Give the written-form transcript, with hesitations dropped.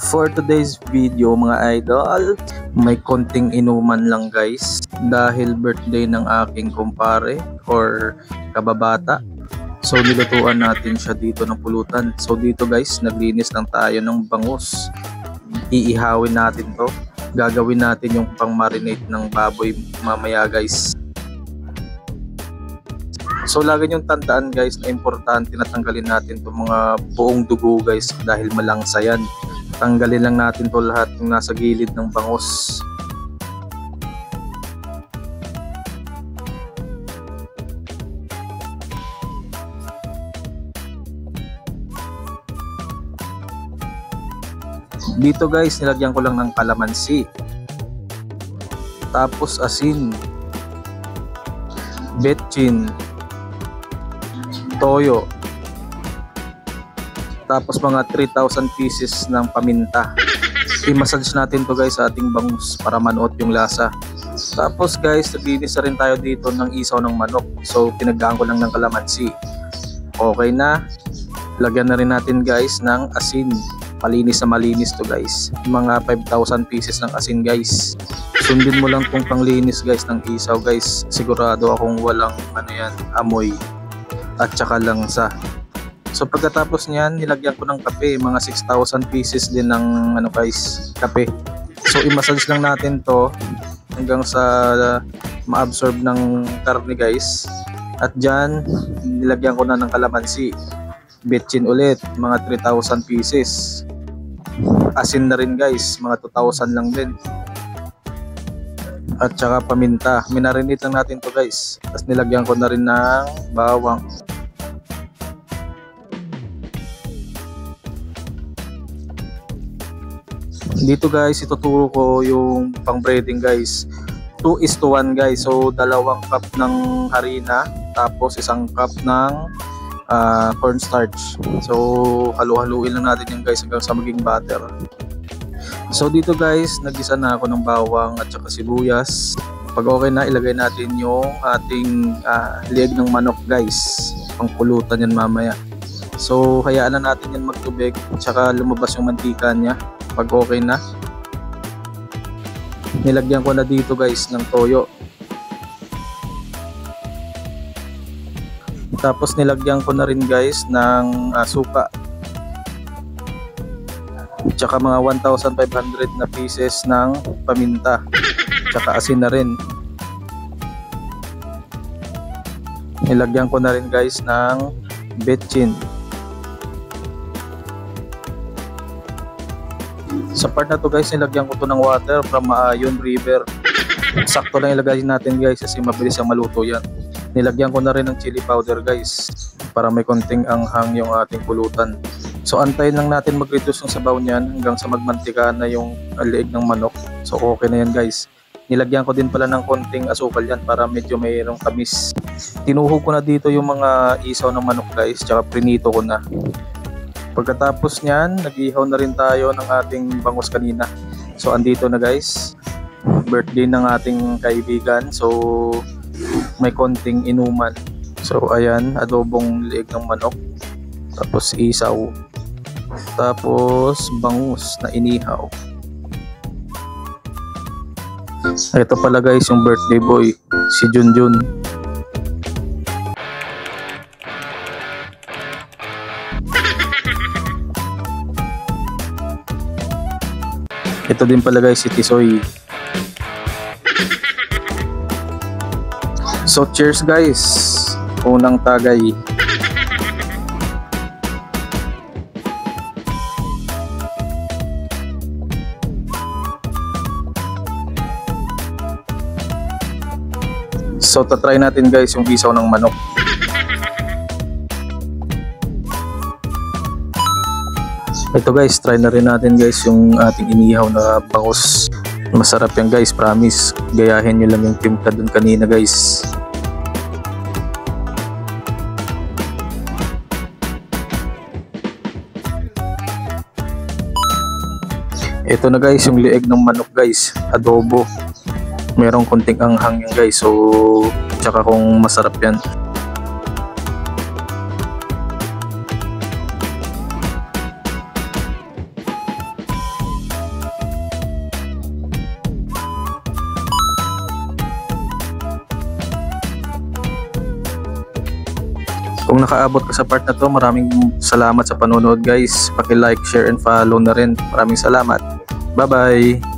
For today's video mga idol, may konting inuman lang guys dahil birthday ng aking kumpare or kababata. So nilutuan natin siya dito ng pulutan. So dito guys, naglinis lang tayo ng bangus. Iihawin natin to. Gagawin natin yung pang-marinate ng baboy mamaya guys. So lagi niyong tandaan guys na importante na tanggalin natin itong mga buong dugo guys dahil malangsa yan. Tanggalin lang natin to lahat yung nasa gilid ng bangus. Dito guys, nilagyan ko lang ng kalamansi. Tapos asin, betchin, toyo. Tapos mga 3,000 pieces ng paminta. I-massage natin to guys sa ating bangus para manuot yung lasa. Tapos guys, naglinis na rin tayo dito ng isaw ng manok. So pinaggaan ko lang ng kalamansi. Okay na. Lagyan na rin natin guys ng asin. Malinis na malinis to guys. Mga 5,000 pieces ng asin guys. Sundin mo lang tong panglinis guys ng isaw guys. Sigurado akong walang amoy at saka langsa. So pagkatapos niyan, nilagyan ko ng kape, mga 6,000 pieces din ng guys, kape. So i-massage lang natin to hanggang sa ma-absorb ng karne guys. At dyan, nilagyan ko na ng kalamansi. Betchin ulit, mga 3,000 pieces. Asin na rin guys, mga 2,000 lang din. At saka paminta. Minarinate lang natin to guys. Tapos nilagyan ko na rin ng bawang. Dito guys, ituturo ko yung pang breading guys. 2:1 guys. So 2 cup ng harina, tapos 1 cup ng cornstarch. So halu-haluin lang natin yan guys hanggang sa maging butter. So dito guys, nagisa na ako ng bawang at saka sibuyas. Pag okay na, ilagay natin yung ating lieg ng manok guys. Pangpulutan yan mamaya. So hayaan na natin yan magtubig at saka lumabas yung mantika niya. Pag okay na, nilagyan ko na dito guys ng toyo. Tapos nilagyan ko na rin guys ng suka. Tsaka mga 1,500 na pieces ng paminta. Tsaka asin na rin. Nilagyan ko na rin guys ng betchin. Sa part na to guys, nilagyan ko to ng water from Maayon River. Sakto lang ilagay natin guys kasi mabilis ang maluto yan. Nilagyan ko na rin ng chili powder guys para may konting anghang yung ating pulutan. So antayin lang natin mag-reduce yung sabaw niyan hanggang sa magmantika na yung lieg ng manok. So okay na yan guys. Nilagyan ko din pala ng konting asukal yan para medyo mayroong tamis. Tinuhog ko na dito yung mga isaw ng manok guys, tsaka prinito ko na. Pagkatapos niyan, nag-ihaw na rin tayo ng ating bangus kanina. So andito na guys, birthday ng ating kaibigan. So may konting inuman. So ayan, adobong lieg ng manok. Tapos isaw. Tapos bangus na inihaw. Ito pala guys yung birthday boy, si Junjun. Ito din pala guys si Tisoy. So cheers guys. Unang tagay. So tatry natin guys yung isaw ng manok. Ito guys, try na rin natin guys yung ating inihaw na bangus. Masarap yan guys, promise. Gayahin nyo lang yung timpla dun kanina guys. Ito na guys yung lieg ng manok guys, adobo. Merong konting anghang yan guys, so tsaka kung masarap yan. Kung nakaabot ka sa part na to, maraming salamat sa panonood guys. Paki-like, share and follow na rin. Maraming salamat. Bye bye.